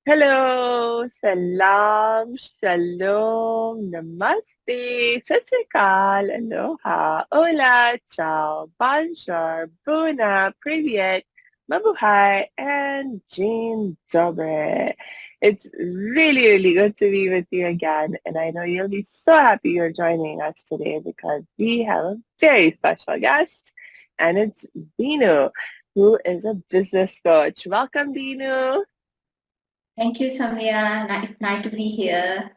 Hello, salam, shalom, namaste, sat sri akal, aloha, hola, ciao, bonjour, buna, привет, mabuhay, and Jean Dobre. It's really, really good to be with you again, and I know you'll be so happy you're joining us today because we have a very special guest, and it's Dinu, who is a business coach. Welcome, Dinu. Thank you, Samia. It's nice to be here.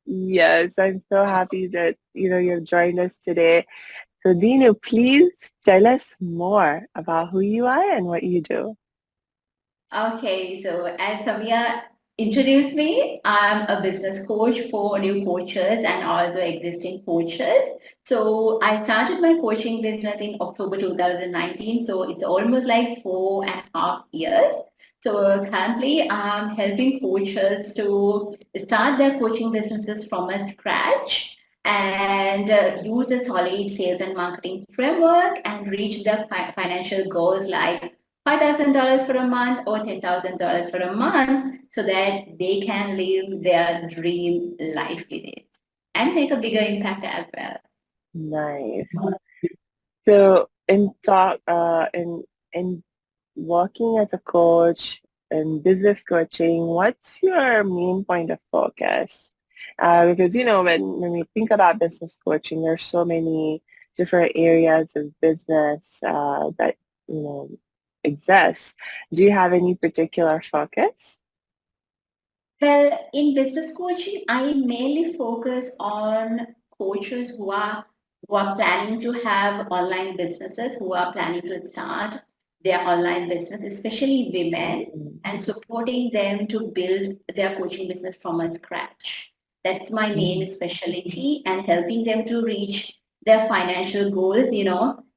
Yes, I'm so happy that you've joined us today. So Dinu, please tell us more about who you are and what you do. Okay, so as Samia introduced me, I'm a business coach for new coaches and also existing coaches. So I started my coaching business in October 2019. So it's almost like 4.5 years. So currently I'm helping coaches to start their coaching businesses from a scratch and use a solid sales and marketing framework and reach their financial goals like $5,000 for a month or $10,000 for a month so that they can live their dream life with it and make a bigger impact as well. Nice. So in working as a coach and business coaching, what's your main point of focus? Because when we think about business coaching, there's so many different areas of business that you know exist. Do you have any particular focus? Well, in business coaching, I mainly focus on coaches who are planning to have online businesses, who are planning to start their online business, especially women, and supporting them to build their coaching business from a scratch. That's my main specialty and helping them to reach their financial goals.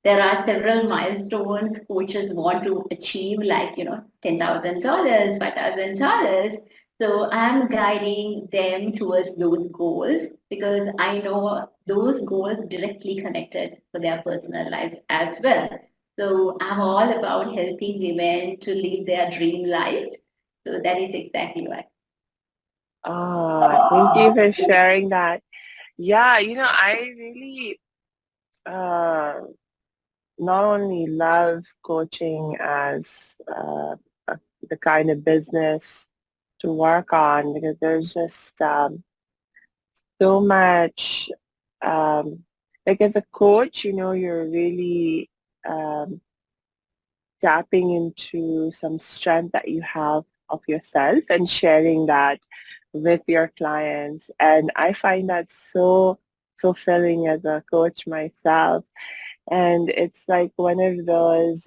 There are several milestones coaches want to achieve, like, $10,000, $5,000. So I'm guiding them towards those goals because I know those goals directly connected for their personal lives as well. So I'm all about helping women to live their dream life. So that is exactly why. Thank you for sharing that. Yeah, I really uh, not only love coaching as the kind of business to work on because there's just so much, um, like as a coach, you're really um, tapping into some strength that you have of yourself and sharing that with your clients. And I find that so fulfilling as a coach myself. And it's like one of those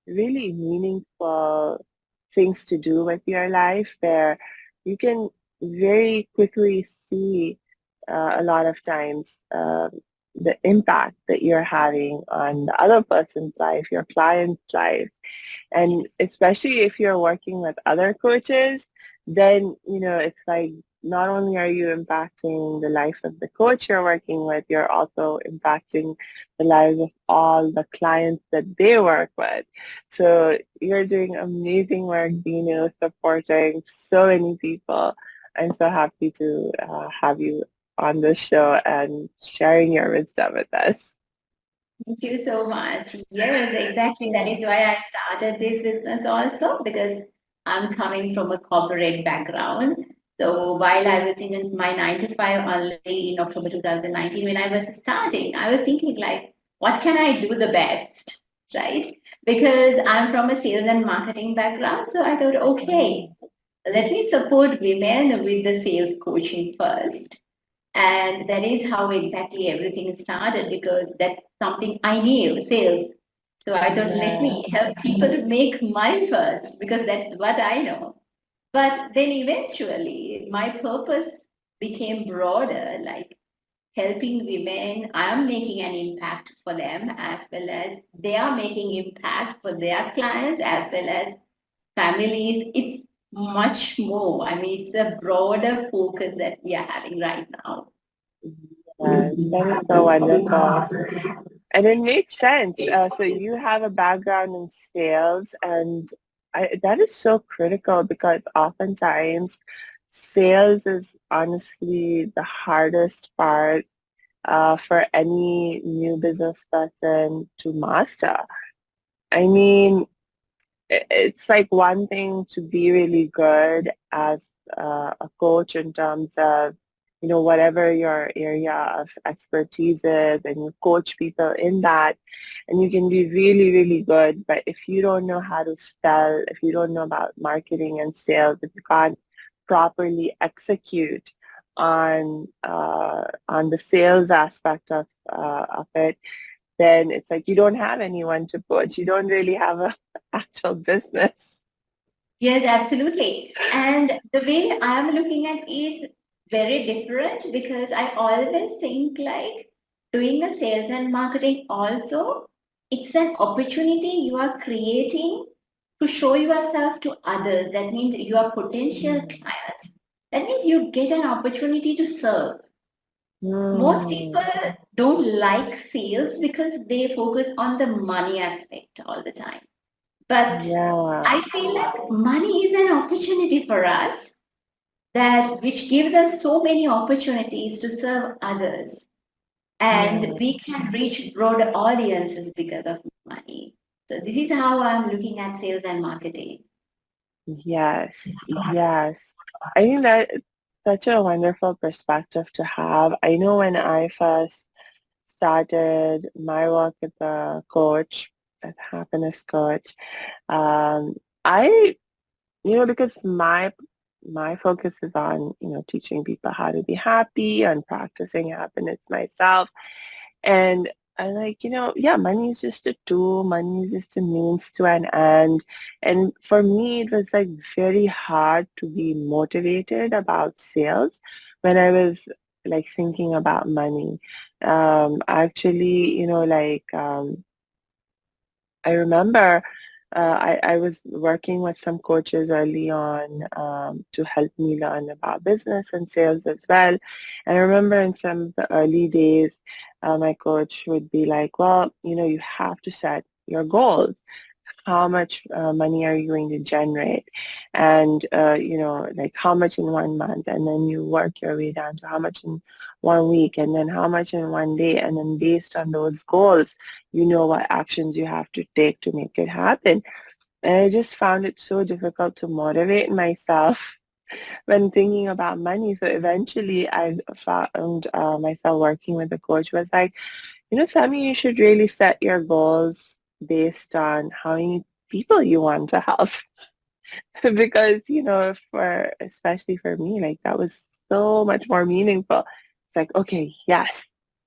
really meaningful things to do with your life where you can very quickly see a lot of times the impact that you're having on the other person's life, your client's life. And especially if you're working with other coaches, then, it's like not only are you impacting the life of the coach you're working with, you're also impacting the lives of all the clients that they work with. So you're doing amazing work, Dino, supporting so many people. I'm so happy to have you on the show and sharing your wisdom with us. Thank you so much. Yes, exactly. That is why I started this business also because I'm coming from a corporate background. So while I was in my 9 to 5 only in October 2019, when I was starting, I was thinking like, what can I do the best, right? Because I'm from a sales and marketing background. So I thought, okay, let me support women with the sales coaching first. And that is how exactly everything started because that's something I knew, sales. So I thought, let Yeah. me help people to make money first because that's what I know. But then eventually my purpose became broader, like helping women. I'm making an impact for them as well as they are making impact for their clients as well as families. It's much more. I mean, it's a broader focus that we are having right now. Yes, that is so wonderful. And it makes sense. So you have a background in sales, and that is so critical because oftentimes sales is honestly the hardest part for any new business person to master. I mean, it's like one thing to be really good as a coach in terms of, whatever your area of expertise is, and you coach people in that, and you can be really, really good. But if you don't know how to sell, if you don't know about marketing and sales, if you can't properly execute on the sales aspect of it, then it's like you don't have anyone to coach. You don't really have a actual business. Yes, absolutely. And the way I'm looking at is very different because I always think like doing the sales and marketing also, it's an opportunity you are creating to show yourself to others. That means your potential Mm. clients. That means you get an opportunity to serve. Most people Mm. don't like sales because they focus on the money aspect all the time. But Yeah, I feel like money is an opportunity for us that which gives us so many opportunities to serve others. And yeah, we can reach broader audiences because of money. So this is how I'm looking at sales and marketing. yes, yes. I think that it's such a wonderful perspective to have. I know when I first started my work as a coach, as a happiness coach, um, I because my focus is on, teaching people how to be happy and practicing happiness myself. And I like, yeah, money is just a tool, money is just a means to an end. And for me, it was like very hard to be motivated about sales when I was like thinking about money. Actually, I remember I was working with some coaches early on to help me learn about business and sales as well. And I remember in some of the early days, my coach would be like, well, you have to set your goals. How much money are you going to generate? And, like how much in 1 month? And then you work your way down to how much in 1 week, and then how much in 1 day. And then based on those goals, you know what actions you have to take to make it happen. And I just found it so difficult to motivate myself when thinking about money. So eventually I found myself working with a coach who was like, Sammy, you should really set your goals based on how many people you want to help. Because, for especially for me, like that was so much more meaningful. It's like, okay, yes,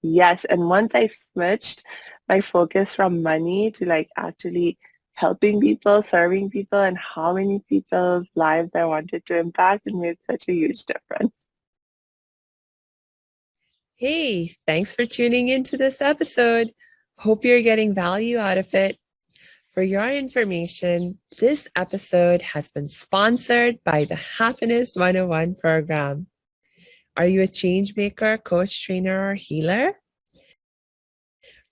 yes. And once I switched my focus from money to like actually helping people, serving people, and how many people's lives I wanted to impact, it made such a huge difference. Hey, thanks for tuning into this episode. Hope you're getting value out of it. For your information, this episode has been sponsored by the Happiness 101 program. Are you a change maker, coach, trainer, or healer?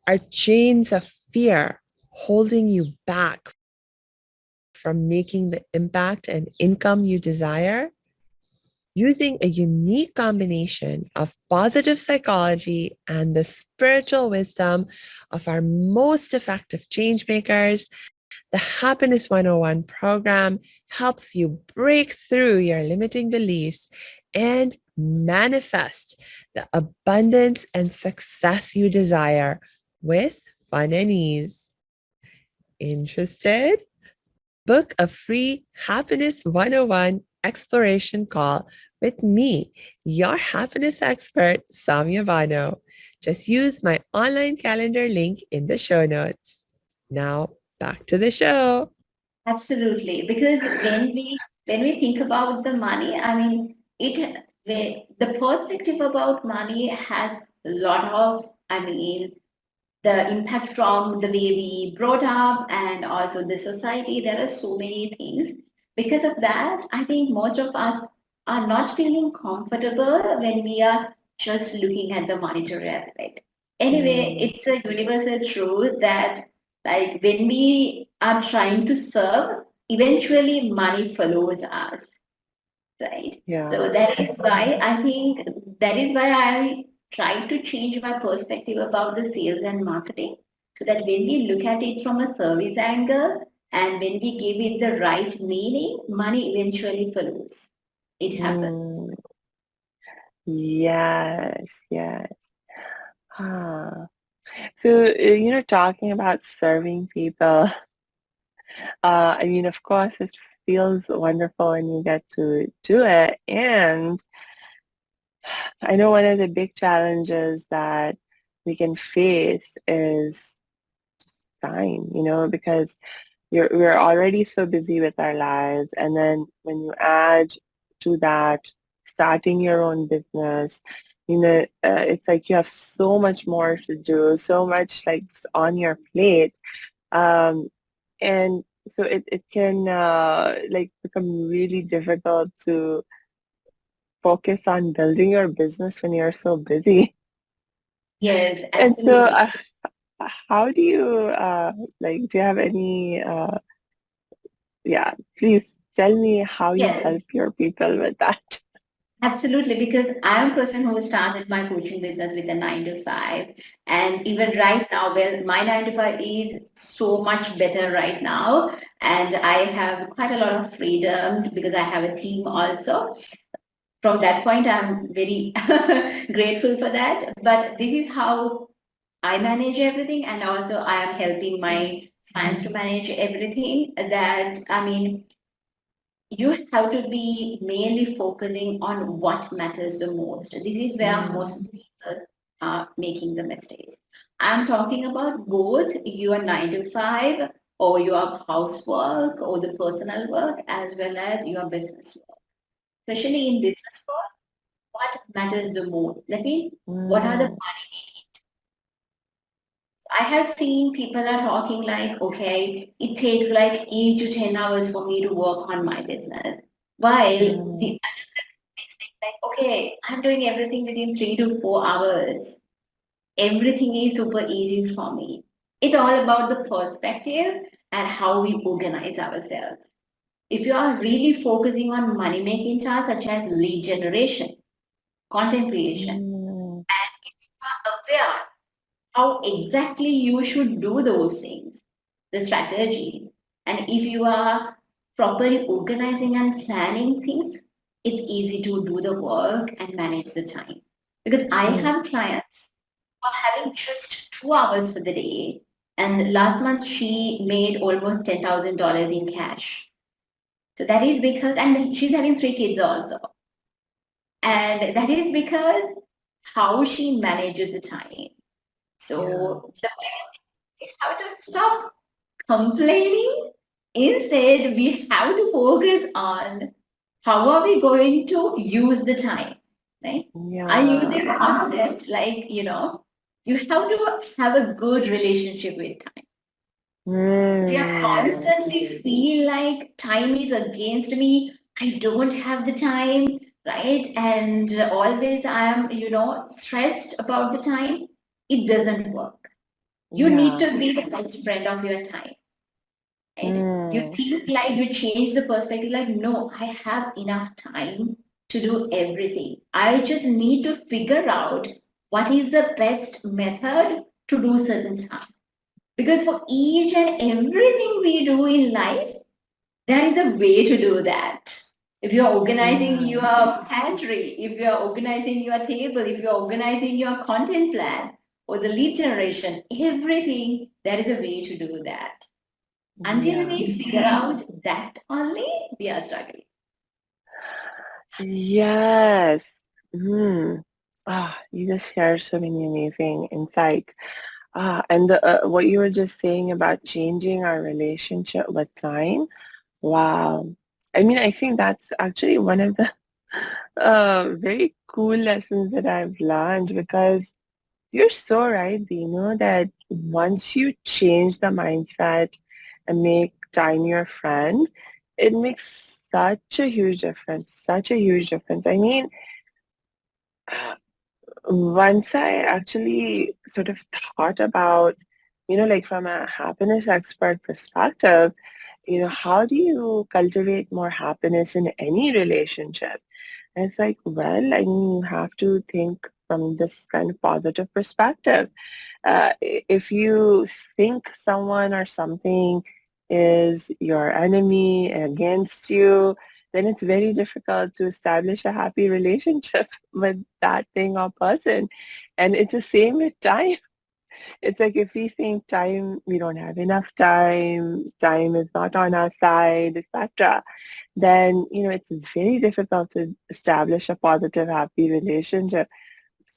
Are chains of fear holding you back from making the impact and income you desire? Using a unique combination of positive psychology and the spiritual wisdom of our most effective change makers, the Happiness 101 program helps you break through your limiting beliefs and manifest the abundance and success you desire with fun and ease. Interested? Book a free Happiness 101 exploration call with me, your happiness expert, Samia Bano. Just use my online calendar link in the show notes. Now, back to the show. Absolutely, because when we think about the money, I mean, the perspective about money has a lot of, I mean, the impact from the way we brought up and also the society. There are so many things. Because of that, I think most of us are not feeling comfortable when we are just looking at the monetary aspect. Anyway, Mm, it's a universal truth that like when we are trying to serve, eventually money follows us, right? So Yeah. that is why I think that is why I try to change my perspective about the sales and marketing so that when we look at it from a service angle and when we give it the right meaning, money eventually follows. It happens. Mm, yes, yes. Huh. So, talking about serving people, I mean, of course, it feels wonderful when you get to do it. And I know one of the big challenges that we can face is time, because we're already so busy with our lives. And then when you add to that starting your own business, it's like you have so much more to do, so much like just on your plate. Um, and so it can like become really difficult to focus on building your business when you're so busy. Yes, And so absolutely. how do you like, do you have any yeah, please tell me how you Yes. help your people with that. Absolutely, because I'm a person who started my coaching business with a 9 to 5. And even right now, well, my 9 to 5 is so much better right now. And I have quite a lot of freedom because I have a team also. From that point, I'm very grateful for that. But this is how I manage everything. And also, I am helping my clients to manage everything. That, I mean, you have to be mainly focusing on what matters the most. This is where Mm, most people are making the mistakes. I'm talking about both your 9 to 5 or your housework or the personal work as well as your business work. Especially in business work, what matters the most? That means what are the mm, money? I have seen people are talking like, okay, it takes like 8 to 10 hours for me to work on my business. While mm, the like, okay, I'm doing everything within 3 to 4 hours. Everything is super easy for me. It's all about the perspective and how we organize ourselves. If you are really focusing on money making tasks such as lead generation, content creation, mm, and if you are aware how exactly you should do those things, the strategy, and if you are properly organizing and planning things, it's easy to do the work and manage the time. Because I mm. have clients who are having just 2 hours for the day, and last month she made almost $10,000 in cash. So that is because, and she's having 3 kids also. And that is because how she manages the time. Yeah. So the biggest thing is how to stop complaining. Instead, we have to focus on how are we going to use the time, right? I use Yeah. this concept like, you have to have a good relationship with time. If you Mm, constantly feel like time is against me, I don't have the time, right? And always I am, stressed about the time, it doesn't work. You need yeah. to be the best friend of your time, right? You Mm, think like you change the perspective, like, no, I have enough time to do everything. I just need to figure out what is the best method to do certain tasks. Because for each and everything we do in life, there is a way to do that. If you're organizing yeah. your pantry, if you're organizing your table, if you're organizing your content plan or the lead generation, everything, there is a way to do that. Until Yeah. we figure out that only, we are struggling. Yes. Mm. You just shared so many amazing insights. And what you were just saying about changing our relationship with time. Wow. I mean, I think that's actually one of the very cool lessons that I've learned, because you're so right, Dino, that once you change the mindset and make time your friend, it makes such a huge difference, such a huge difference. I mean, once I actually sort of thought about, like from a happiness expert perspective, how do you cultivate more happiness in any relationship? And it's like, well, I mean, you have to think from this kind of positive perspective. If you think someone or something is your enemy against you, then it's very difficult to establish a happy relationship with that thing or person. And it's the same with time. It's like if we think we don't have enough time is not on our side, etc., then, it's very difficult to establish a positive, happy relationship.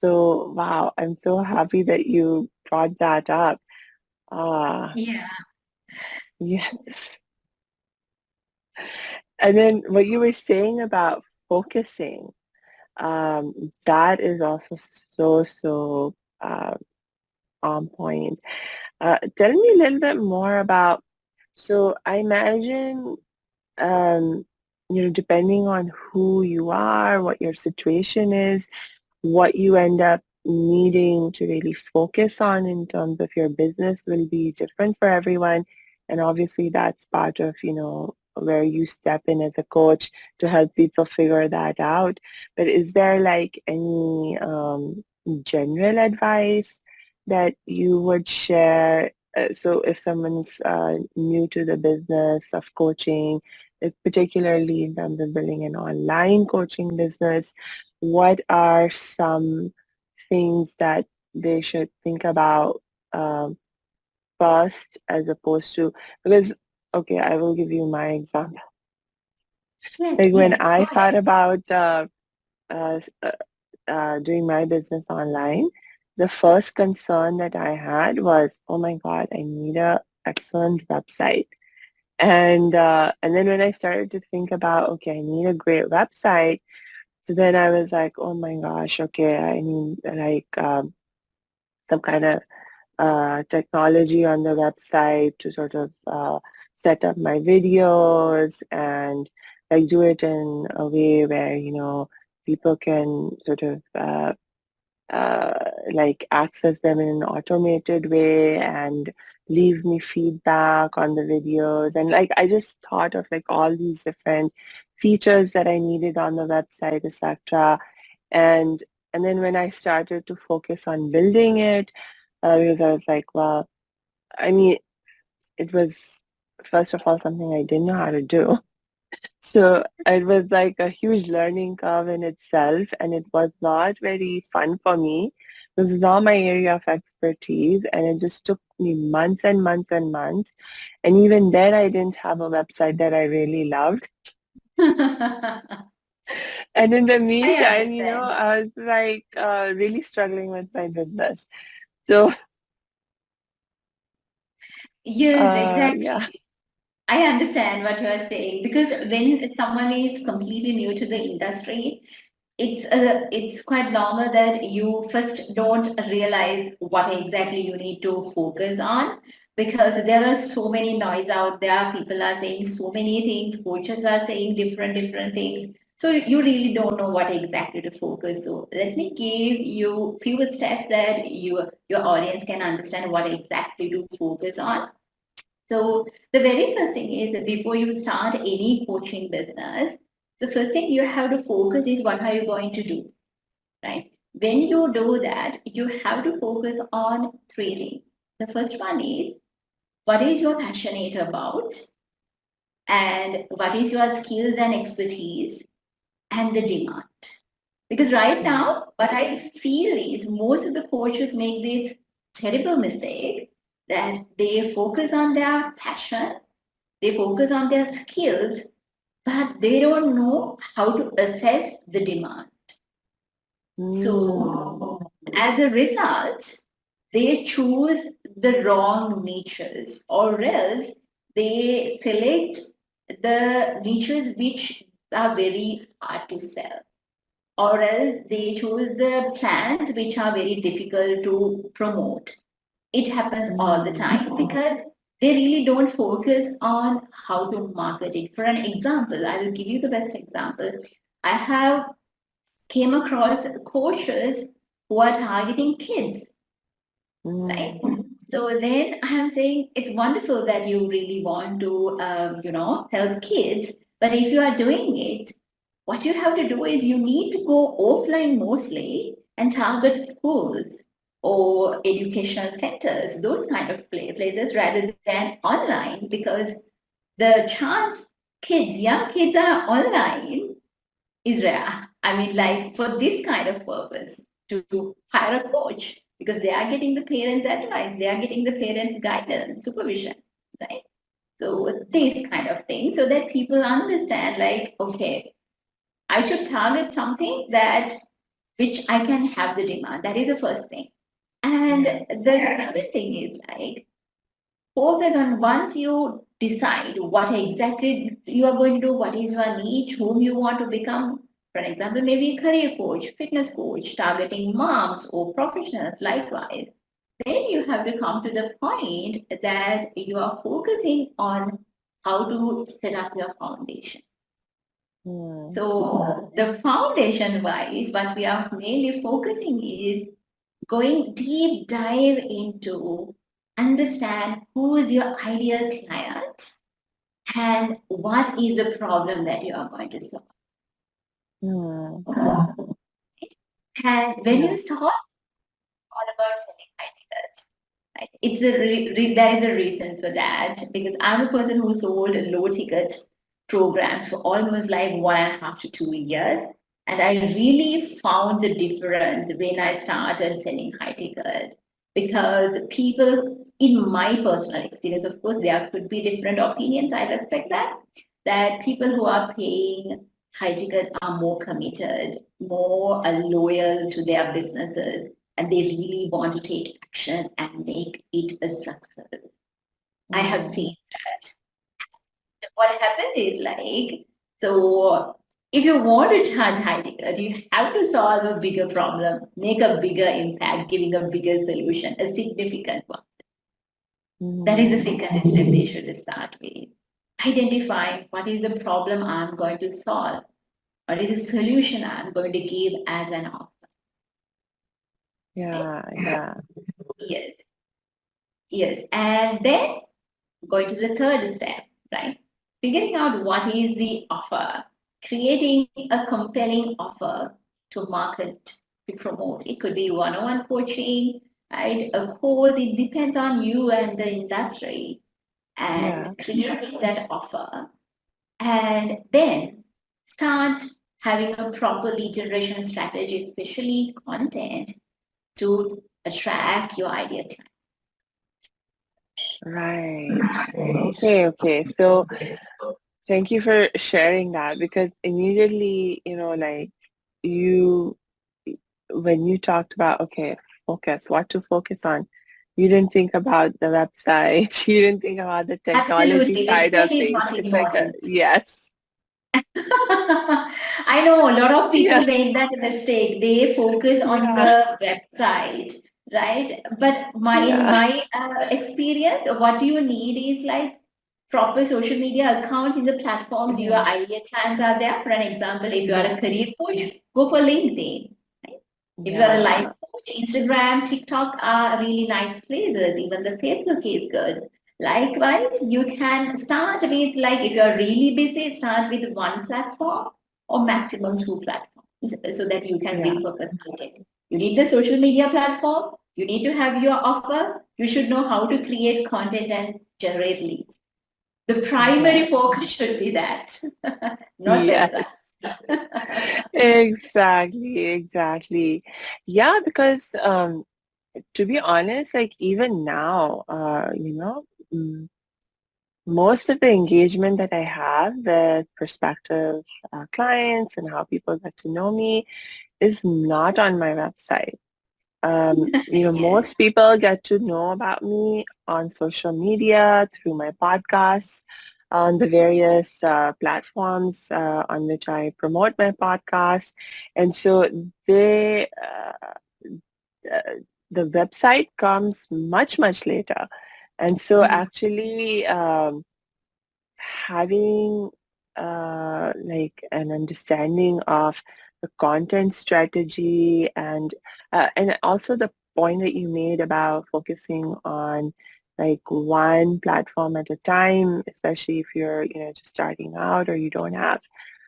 So, wow, I'm so happy that you brought that up. Ah, Yeah. yes. And then what you were saying about focusing, that is also so uh, on point. Tell me a little bit more about, so I imagine, um, depending on who you are, what your situation is, what you end up needing to really focus on in terms of your business will be different for everyone. And obviously that's part of, where you step in as a coach to help people figure that out. But is there like any general advice that you would share? So if someone's new to the business of coaching, particularly in terms of building an online coaching business, what are some things that they should think about um, first as opposed to, because, okay, I will give you my example. Yes, Like when yes, go I thought ahead. about uh, doing my business online, the first concern that I had was, oh my God, I need a excellent website. And then when I started to think about, okay, I need a great website, so then I was like, oh my gosh, okay, I need like some kind of technology on the website to sort of set up my videos and like do it in a way where, people can sort of like access them in an automated way and leave me feedback on the videos. And like I just thought of like all these different features that I needed on the website, etc. And and then when I started to focus on building it, because I was like, well, I mean, it was first of all something I didn't know how to do. So it was like a huge learning curve in itself, and it was not very fun for me. It was not my area of expertise, and it just took me months and months and months. And even then, I didn't have a website that I really loved. I And in the meantime, understand. I was like really struggling with my business. So, Yes, yeah. exactly. I understand what you are saying because when someone is completely new to the industry, it's quite normal that you first don't realize what exactly you need to focus on because there are so many noise out there. People are saying so many things. Coaches are saying different things. So you really don't know what exactly to focus. So let me give you few steps that your audience can understand what exactly to focus on. So the very first thing is that before you start any coaching business, the first thing you have to focus is what are you going to do, right? When you do that, you have to focus on three things. The first one is what is your passionate about and what is your skills and expertise and the demand. Because right now, what I feel is most of the coaches make this terrible mistake that they focus on their passion, they focus on their skills, but they don't know how to assess the demand. So, Mm. as a result, they choose the wrong niches, or else they select the niches which are very hard to sell, or else they choose the plans which are very difficult to promote. It happens all the Mm. time because they really don't focus on how to market it. For an example, I will give you the best example. I have came across coaches who are targeting kids, right? Mm. So then I'm saying it's wonderful that you really want to, help kids. But if you are doing it, what you have to do is you need to go offline mostly and target schools or educational centers, those kind of places rather than online, because the chance young kids are online is rare. I mean, like for this kind of purpose, to hire a coach because they are getting the parents' advice, they are getting the parents' guidance, supervision, right? So this kind of thing, so that people understand, like, okay, I should target something that which I can have the demand. That is the first thing. And the second thing is like focus on once you decide what exactly you are going to do, what is your niche, whom you want to become. For example, maybe career coach, fitness coach, targeting moms or professionals likewise. Then you have to come to the point that you are focusing on how to set up your foundation. Mm. So the foundation wise, what we are mainly focusing is going deep dive into understand who is your ideal client and what is the problem that you are going to solve. Mm. And when Yeah. you solve all about selling ideas, right? There is a reason for that because I'm a person who sold low ticket programs for almost like 1.5 to 2 years. And I really found the difference when I started selling high ticket because people, in my personal experience, of course, there could be different opinions. I respect that people who are paying high ticket are more committed, more loyal to their businesses, and they really want to take action and make it a success. I have Mm. seen that. What happens is like, so if you want to charge high ticket, you have to solve a bigger problem, make a bigger impact, giving a bigger solution, a significant one. That is the Mm. second step they should start with. Identify what is the problem I'm going to solve, what is the solution I'm going to give as an offer. Right? Yeah. Yeah. Yes, yes. And then going to the third step, right? Figuring out what is the offer, creating a compelling offer to market, to promote. It could be one-on-one coaching, right? A course, it depends on you and the industry Yeah. and creating that offer. And then start having a proper lead generation strategy, especially content to attract your ideal Right. Okay. Okay. So thank you for sharing that because immediately, like you, when you talked about, okay, focus, what to focus on, you didn't think about the website, you didn't think about the technology Absolutely. side of Website is things. not It's like a, important. yes. I know a lot of people Yeah. make that mistake. They focus on Yeah. the website, right? But in Yeah. my experience, what you need is like proper social media accounts in the platforms your Yeah. ideal clients are there. For an example, if you are a Yeah. career coach, go for LinkedIn. Right? If you are a life Yeah. coach, Instagram, TikTok are really nice places. Even the Facebook is good. Likewise, you can start with like if you're really busy, start with one platform or maximum two platforms so that you can Yeah. repurpose content. You need the social media platform. You need to have your offer. You should know how to create content and generate leads. The primary Yes. focus should be that, not website. Yes. Exactly. Exactly. Yeah, because to be honest, like even now, most of the engagement that I have with prospective clients and how people get to know me is not on my website. Yes. Most people get to know about me on social media, through my podcasts, on the various platforms on which I promote my podcast. And so uh, the website comes much, much later. And so Mm. actually having like an understanding of the content strategy and also the point that you made about focusing on like one platform at a time, especially if you're, just starting out or you don't have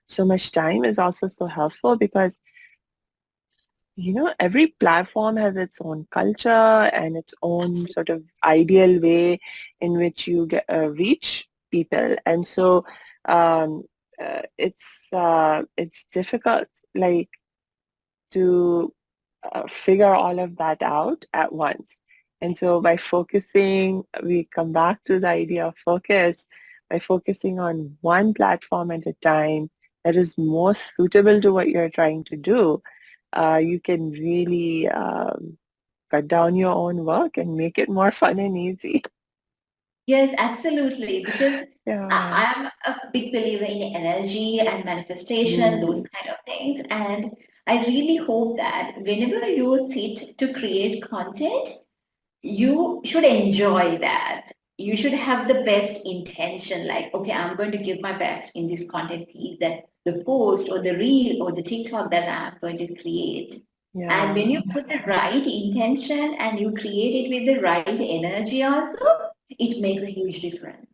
so much time is also so helpful because, every platform has its own culture and its own sort of ideal way in which you reach people. And so um, it's difficult, like, to figure all of that out at once. And so by focusing, we come back to the idea of focus, by focusing on one platform at a time that is most suitable to what you're trying to do, you can really cut down your own work and make it more fun and easy. Yes, absolutely. Because Yeah. I'm a big believer in energy and manifestation, those Mm, kind of things. And I really hope that whenever you sit to create content, you should enjoy that. You should have the best intention, like, okay, I'm going to give my best in this content piece, that the post or the reel or the TikTok that I'm going to create. And when yeah. you put the right intention and you create it with the right energy also, it makes a huge difference.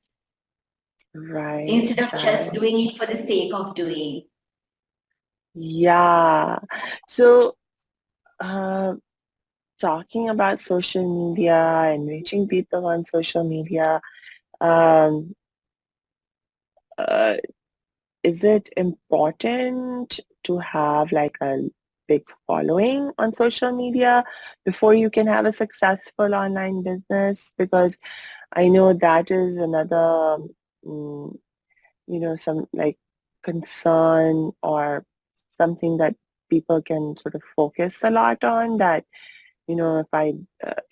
Right. Instead of just Right. doing it for the sake of doing. Yeah. So, uh, talking about social media and reaching people on social media, um, uh, is it important to have like a big following on social media before you can have a successful online business? Because I know that is another, mm, some like concern or something that people can sort of focus a lot on that, if I,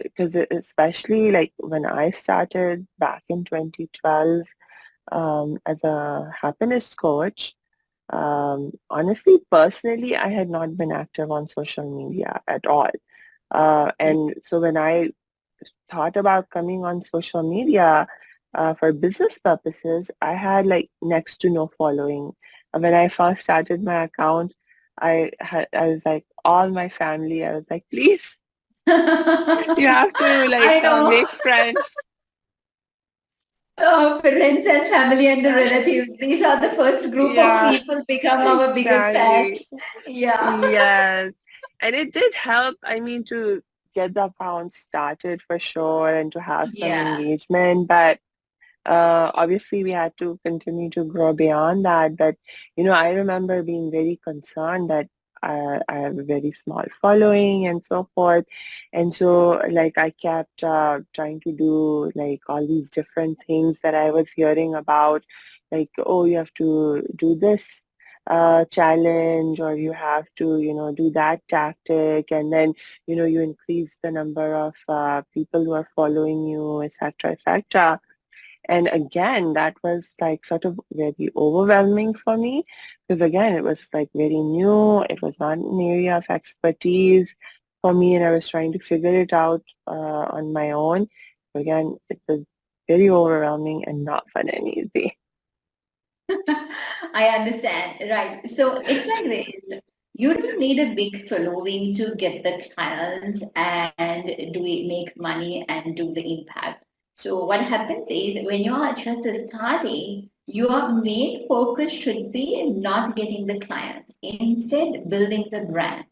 because especially like when I started back in 2012 as a happiness coach, honestly, personally, I had not been active on social media at all. And so when I thought about coming on social media for business purposes, I had like next to no following. When I first started my account, I was like all my family. I was like, please, you have to like I know. make friends. Friends and family and the relatives, these are the first group of Yeah, people become our biggest fans. exactly. Yeah. Yes. And it did help, I mean, to get the account started for sure and to have some Yeah. engagement. But obviously, we had to continue to grow beyond that. But, I remember being very concerned that I have a very small following and so forth. And so, like, I kept trying to do, like, all these different things that I was hearing about, like, oh, you have to do this challenge or you have to, do that tactic. And then, you increase the number of people who are following you, etc., etc. And again, that was like sort of very overwhelming for me because again, it was like very new. It was not an area of expertise for me, and I was trying to figure it out on my own. Again, it was very overwhelming and not fun and easy. I understand. Right. So it's like this. You don't need a big following to get the clients and make money and do the impact. So what happens is when you are just starting, your main focus should be not getting the clients, instead building the brand.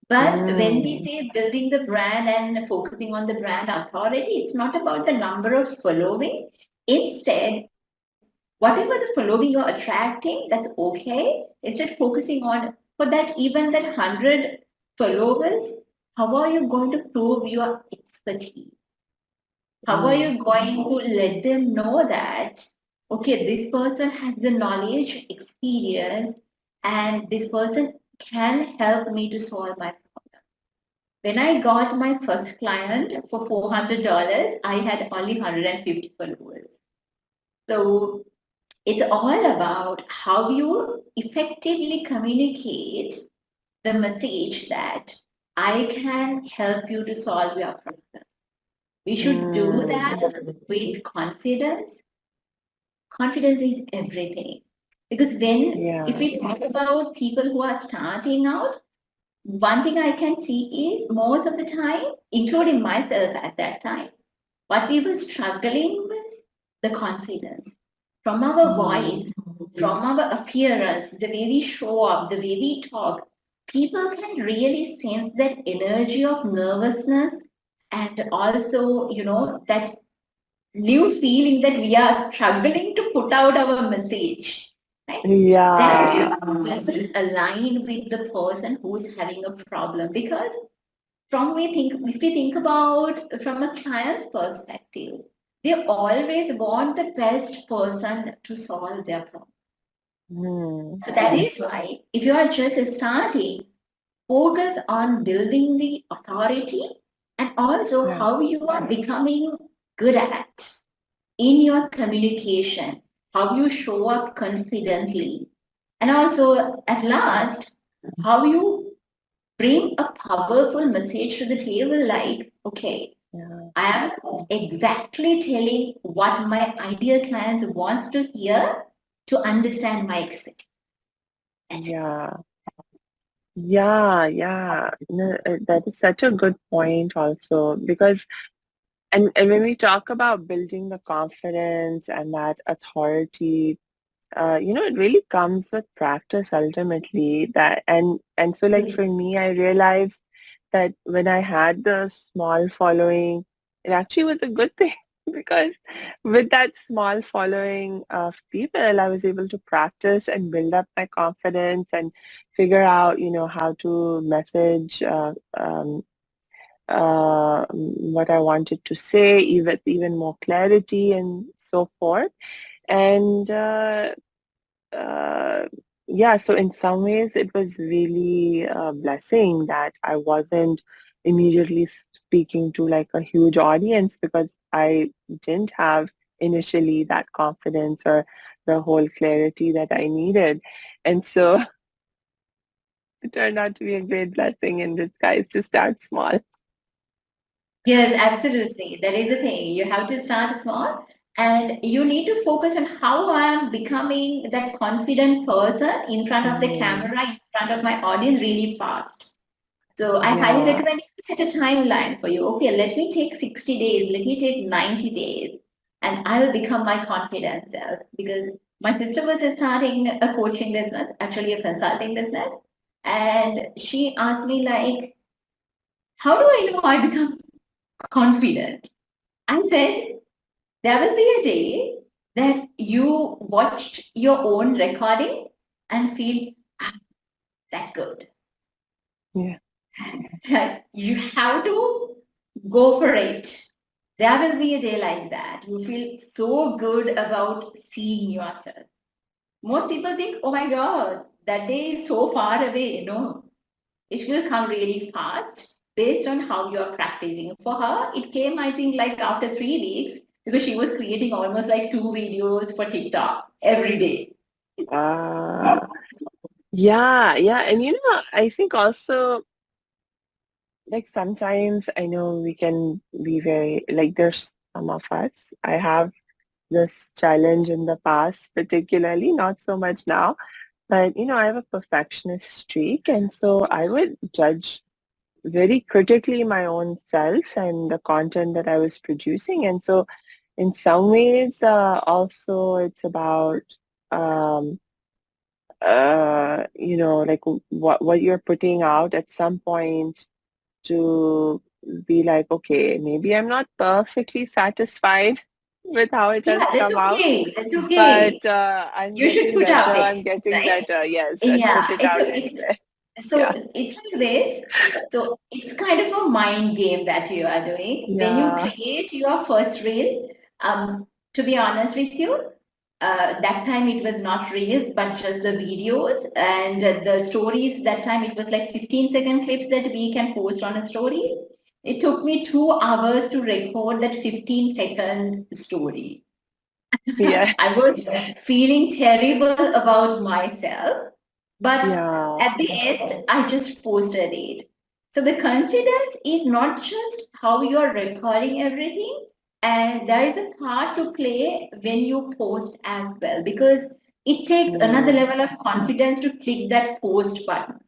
But when we Mm, say building the brand and focusing on the brand authority, it's not about the number of following. Instead, whatever the following you're attracting, that's okay. Instead, focusing on for that, even that 100 followers, how are you going to prove your expertise? How are mm, you going to let them know that, okay, this person has the knowledge, experience, and this person can help me to solve my problem? When I got my first client for $400, I had only 150 followers. So it's all about how you effectively communicate the message that I can help you to solve your problem. We should do mm, that with confidence. Confidence is everything. Because if yeah. we talk about people who are starting out, one thing I can see is most of the time, including myself at that time, what we were struggling with the confidence from our voice, from our appearance, the way we show up, the way we talk. People can really sense that energy of nervousness and also, that new feeling that we are struggling to put out our message. Right? Yeah. That doesn't align with the person who's having a problem because if we think about from a client's perspective, they always want the best person to solve their problem. Hmm. So that is why if you are just starting, focus on building the authority and also Yeah. how you are becoming good at in your communication, how you show up confidently, and also at last, how you bring a powerful message to the table like, okay, Yeah. I am exactly telling what my ideal clients wants to hear to understand my expertise. That's it. Yeah. Yeah. Yeah. No, that is such a good point also because and when we talk about building the confidence and that authority, it really comes with practice ultimately. That and so like for me, I realized that when I had the small following, it actually was a good thing because with that small following of people, I was able to practice and build up my confidence and figure out, how to message what I wanted to say, even more clarity and so forth. And uh, yeah, so in some ways it was really a blessing that I wasn't immediately speaking to like a huge audience because I didn't have initially that confidence or the whole clarity that I needed. And so it turned out to be a great blessing in disguise to start small. Yes, absolutely. That is the thing. You have to start small and you need to focus on how I am becoming that confident person in front of the Mm, camera, in front of my audience really fast. So I highly yeah, recommend you to set a timeline for you. Okay, let me take 60 days, let me take 90 days, and I will become my confident self. Because my sister was starting a coaching business, actually a consulting business, and she asked me like, how do I know I become confident? I said, there will be a day that you watch your own recording and feel, ah, that's good. yeah, You have to go for it. There will be a day like that. You feel so good about seeing yourself. Most people think, oh my God, that day is so far away. No, it will come really fast based on how you are practicing. For her, it came, I think, like after 3 weeks because she was creating almost like 2 videos for TikTok every day. uh, yeah, yeah. And I think also like sometimes I know we can be very like there's some of us. I have this challenge in the past, particularly, not so much now, but I have a perfectionist streak, and so I would judge very critically my own self and the content that I was producing. And so in some ways, also it's about um, like what you're putting out at some point to be like, okay, maybe I'm not perfectly satisfied with how it Yeah, has that's come out, okay. That's okay. but I'm You should getting put better. out I'm it, getting right? better. Yes, and put Yeah, it out anyway. Yeah, it's like this. So it's kind of a mind game that you are doing. When you yeah, create your first reel, to be honest with you, that time it was not reels, but just the videos and the stories. That time it was like 15-second clips that we can post on a story. It took me 2 hours to record that 15-second story. I yes, was feeling terrible about myself, but yeah, at the end, I just posted it. So the confidence is not just how you're recording everything, and there is a part to play when you post as well, because it takes another mm, level of confidence to click that post button.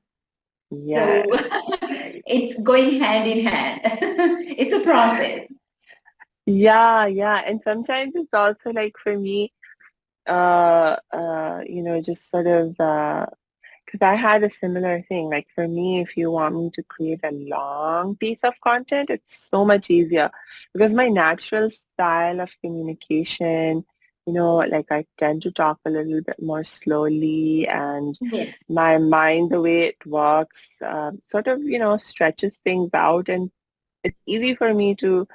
Yes. So it's going hand in hand. It's a process. Yeah, yeah. And sometimes it's also like for me, just sort of, because I had a similar thing. Like for me, if you want me to create a long piece of content, it's so much easier because my natural style of communication, like I tend to talk a little bit more slowly, and Yes. my mind, the way it works, sort of, stretches things out, and it's easy for me to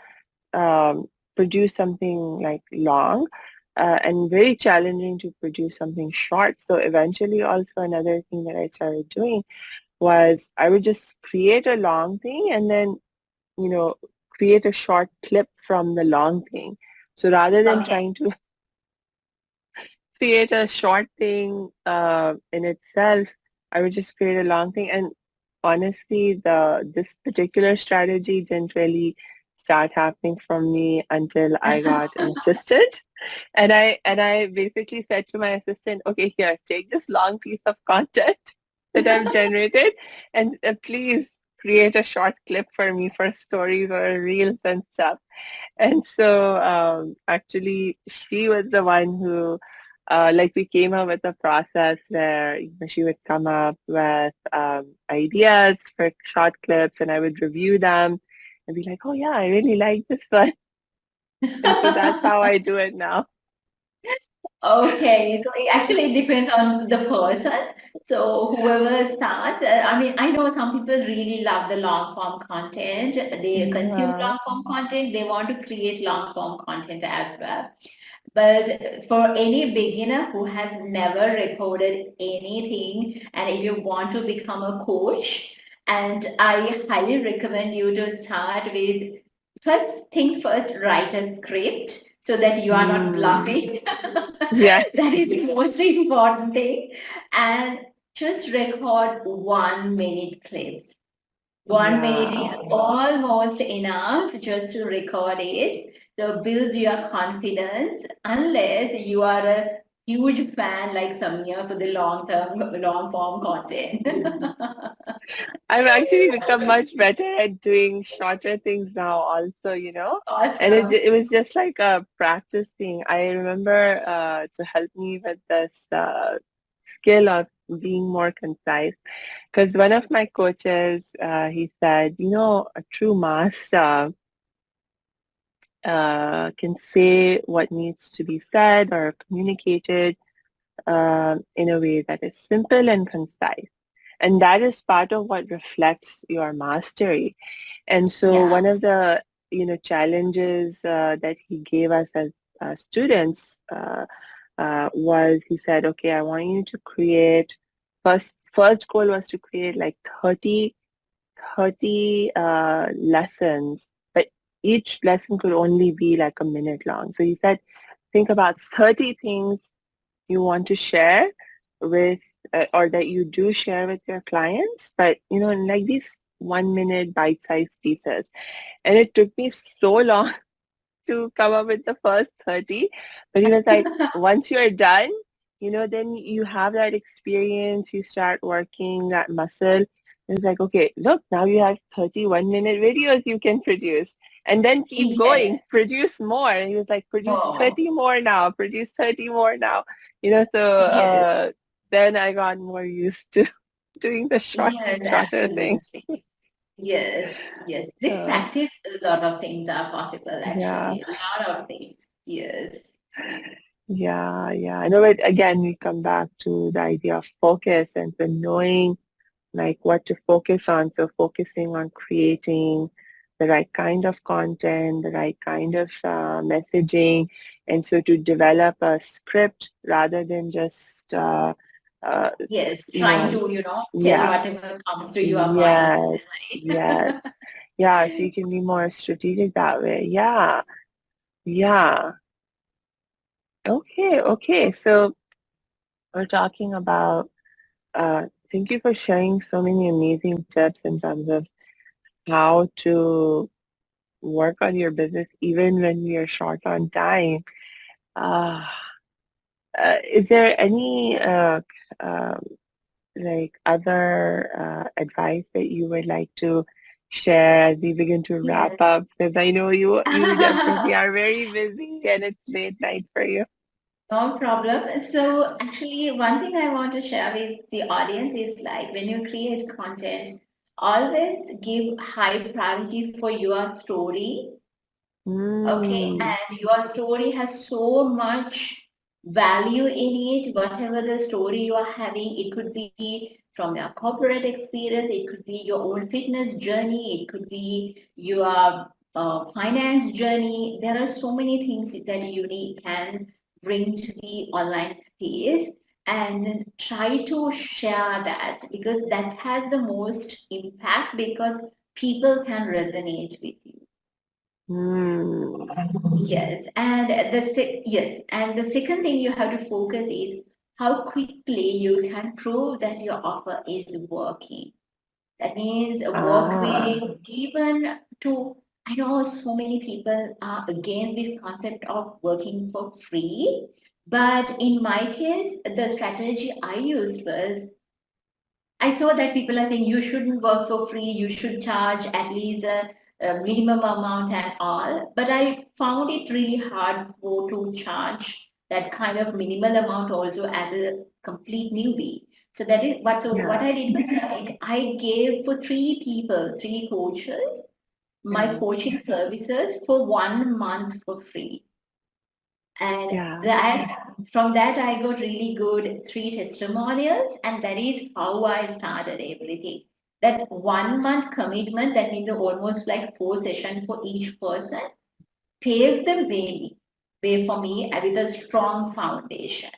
um, produce something like long, and very challenging to produce something short. So eventually also another thing that I started doing was I would just create a long thing and then, you know, create a short clip from the long thing. So rather than Okay. trying to create a short thing in itself, I would just create a long thing. And honestly, the this particular strategy didn't really start happening for me until I got an assistant. And I basically said to my assistant, okay, here, take this long piece of content that I've generated and please create a short clip for me for stories or reels and stuff. And so actually, she was the one who, like, we came up with a process where she would come up with ideas for short clips, and I would review them and be like, "Oh yeah, I really like this one." And so that's how I do it now. Okay, so it depends on the person. So whoever starts, I mean, I know some people really love the long form content. They consume Yeah. long form content. They want to create long form content as well. But for any beginner who has never recorded anything, and if you want to become a coach, and I highly recommend you to start with first thing first, write a script so that you are not Mm. bluffing. Yes. That is the most important thing. And just record 1 minute clips. 1 minute is Yeah. almost enough just to record it. So build your confidence unless you are a huge fan like Samia for the long form content. I've actually become much better at doing shorter things now also, and it, Awesome. it was just like a practice thing. I remember to help me with this skill of being more concise, because one of my coaches, he said, a true master can say what needs to be said or communicated in a way that is simple and concise. And that is part of what reflects your mastery. And so Yeah. one of the, challenges that he gave us as students was he said, okay, I want you to create, first goal was to create like 30 lessons, but each lesson could only be like a minute long. So he said, think about 30 things you want to share with, or that you do share with your clients, but in like these 1 minute bite-sized pieces. And it took me so long to come up with the first 30, but he was like, once you're done, then you have that experience, you start working that muscle. It's like, okay, look, now you have 31-minute videos you can produce, and then keep Yes. going, produce more. And he was like, produce More. 30 more now, produce 30 more now. So Yes. then I got more used to doing the Yes, shorter things. absolutely. Yes, yes. With Uh, practice, a lot of things are possible, yeah. actually. A lot of things. Yes. Yeah, yeah. I know, but again, we come back to the idea of focus and so knowing like what to focus on. So focusing on creating the right kind of content, the right kind of messaging, and so to develop a script rather than just, uh, Yes, you trying know, to, tell yeah, whatever comes to your mind, yes, yes, right? yeah. So you can be more strategic that way. Yeah, yeah. Okay, okay. So we're talking about thank you for sharing so many amazing tips in terms of how to work on your business even when we are short on time. Uh, is there any like other advice that you would like to share as we begin to wrap Yes. up? Because I know you definitely are very busy and it's late night for you. No problem. So actually, one thing I want to share with the audience is like when you create content, always give high priority for your story. Okay, Mm, and your story has so much value in it. Whatever the story you are having, it could be from your corporate experience, it could be your own fitness journey, it could be your finance journey. There are so many things that you need can bring to the online space, and try to share that because that has the most impact because people can resonate with you. mm, And the second thing you have to focus is how quickly you can prove that your offer is working. That means work ah, with even to, I know so many people are against this concept of working for free, but in my case, the strategy I used was I saw that people are saying you shouldn't work for free, you should charge at least a minimum amount and all. But I found it really hard to charge that kind of minimal amount also as a complete newbie. So that is what so what yeah, I did was like I gave for three people, three coaches, my yeah, coaching services for 1 month for free. And yeah, that from that I got really good three testimonials, and that is how I started everything. That 1 month commitment, that means almost like 4 sessions for each person, paved the way for me with a strong foundation.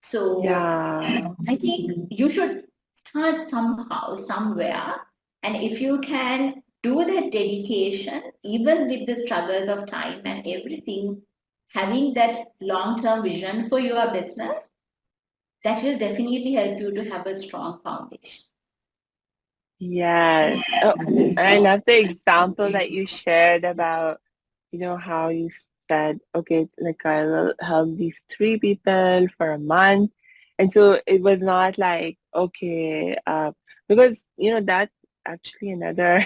So yeah. I think you should start somehow, somewhere. And if you can do that dedication, even with the struggles of time and everything, having that long-term vision for your business, that will definitely help you to have a strong foundation. Yes. Oh, I love the example that you shared about, how you said, okay, like I will help these three people for a month. And so it was not like, okay, because, that's actually another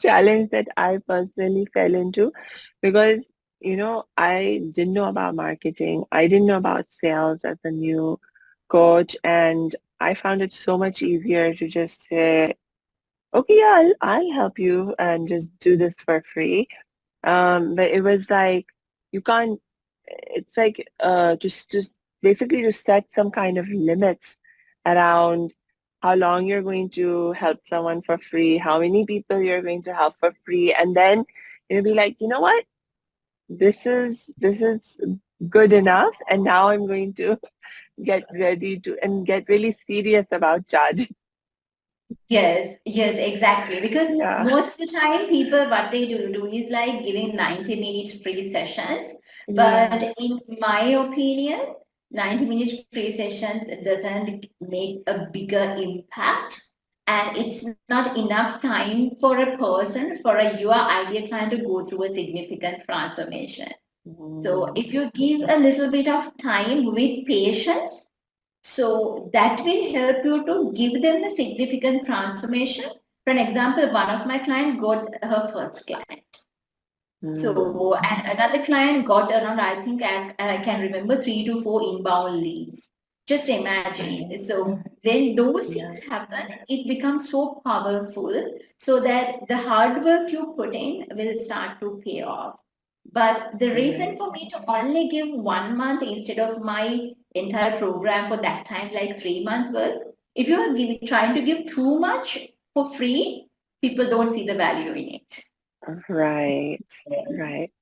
challenge that I personally fell into because, I didn't know about marketing. I didn't know about sales as a new coach. And I found it so much easier to just say, okay, yeah, I'll help you and just do this for free. But it was like you can't. It's like just basically to set some kind of limits around how long you're going to help someone for free, how many people you're going to help for free, and then you'll be like, you know what, this is good enough, and now I'm going to get ready to and get really serious about charging. Yes, yes, exactly. Because Yeah, most of the time, people what they do is like giving 90 minutes free sessions. yeah. But in my opinion, 90 minutes free sessions doesn't make a bigger impact, and it's not enough time for a person, for a your ideal client to go through a significant transformation. So Mm. if you give a little bit of time with patience, so that will help you to give them a significant transformation. For an example, one of my clients got her first client. Mm. So, and another client got around, I think I can remember 3 to 4 inbound leads. Just imagine. So when those Yeah. things happen, it becomes so powerful so that the hard work you put in will start to pay off. But the reason Right. for me to only give 1 month instead of my entire program for that time, like 3 months was, if you are trying to give too much for free, people don't see the value in it. Right. Right.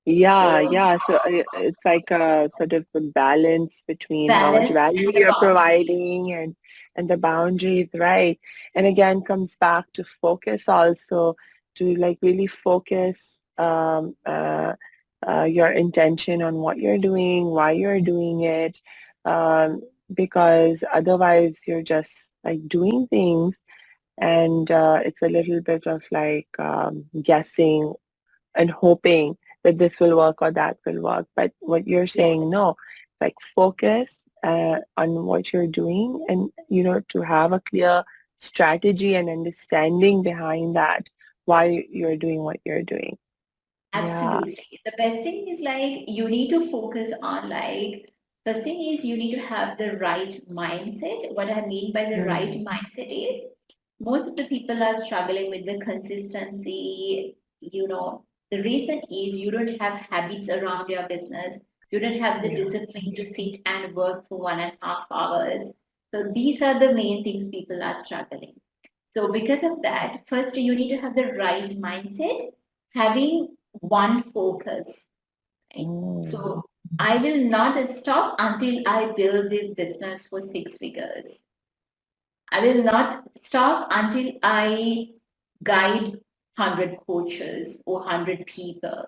Yeah, So yeah. So it's like a sort of a balance between how much balance value and the you're boundary. providing and the boundaries, right? And again, comes back to focus also to like really focus your intention on what you're doing, why you're doing it, um, because otherwise you're just like doing things and it's a little bit of like guessing and hoping that this will work or that will work. But what you're Yes, saying, no, like focus on what you're doing, and to have a clear strategy and understanding behind that, why you're doing what you're doing. Yeah. Absolutely. The best thing is like you need to focus on like first thing is you need to have the right mindset. What I mean by the right Mm. mindset is most of the people are struggling with the consistency. The reason is you don't have habits around your business. You don't have the Yeah. discipline to sit and work for 1.5 hours. So these are the main things people are struggling. So because of that, first you need to have the right mindset, having one focus. Right? Mm. So I will not stop until I build this business for 6 figures. I will not stop until I guide 100 coaches or 100 people.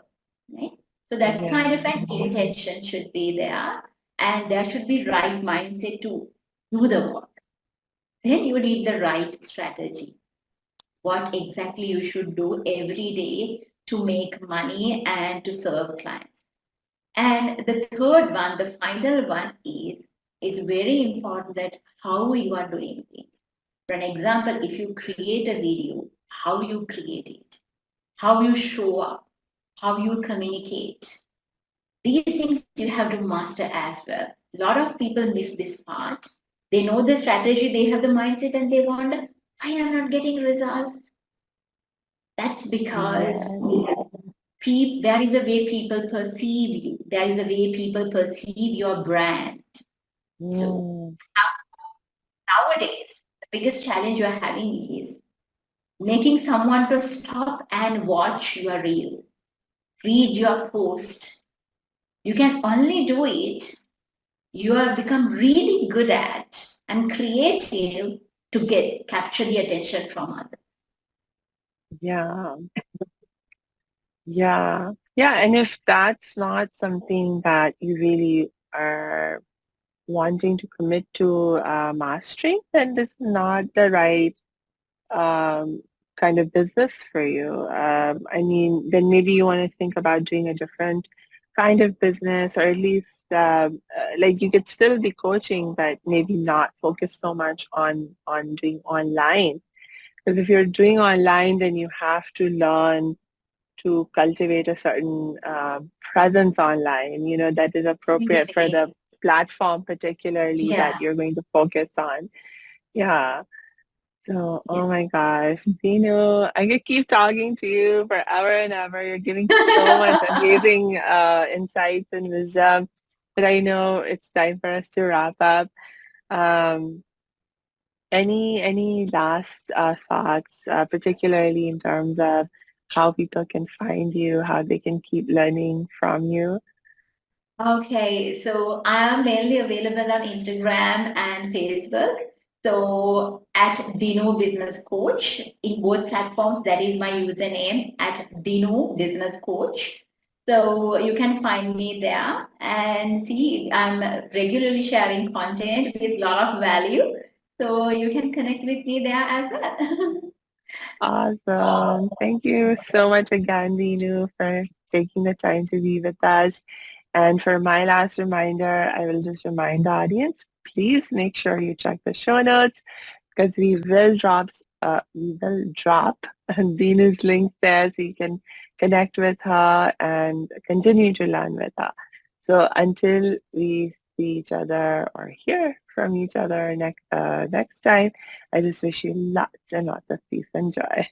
Right? So that Yeah. kind of an intention should be there, and there should be right mindset to do the work. Then you need the right strategy, what exactly you should do every day to make money and to serve clients. And the third one, the final one is very important that how you are doing things. For an example, if you create a video, how you create it, how you show up, how you communicate. These things you have to master as well. A lot of people miss this part. They know the strategy, they have the mindset, and they wonder, why am I not getting results? That's because Yes. there is a way people perceive you. There is a way people perceive your brand. So Mm. nowadays, the biggest challenge you're having is making someone to stop and watch your reel, read your post. You can only do it. You are become really good at and creative to get capture the attention from others. Yeah. Yeah. Yeah. And if that's not something that you really are wanting to commit to mastering, then this is not the right um, kind of business for you. I mean, then maybe you want to think about doing a different kind of business, or at least like you could still be coaching, but maybe not focus so much on doing online. Because if you're doing online, then you have to learn to cultivate a certain presence online, that is appropriate for Absolutely. the platform particularly that Yeah. you're going to focus on. Yeah. So, oh Yes. my gosh, Dinu, I could keep talking to you forever and ever. You're giving so much amazing insights and wisdom, but I know it's time for us to wrap up. Um, any last thoughts, particularly in terms of how people can find you, how they can keep learning from you? Okay, so I am mainly available on Instagram and Facebook. So at Dino Business Coach in both platforms, that is my username at Dino Business Coach. So you can find me there and see I'm regularly sharing content with a lot of value. So you can connect with me there as well. Awesome. Thank you so much again, Dinu, for taking the time to be with us. And for my last reminder, I will just remind the audience, please make sure you check the show notes because we will drop Dinu's link there so you can connect with her and continue to learn with her. So until we see each other or hear from each other next time, I just wish you lots and lots of peace and joy.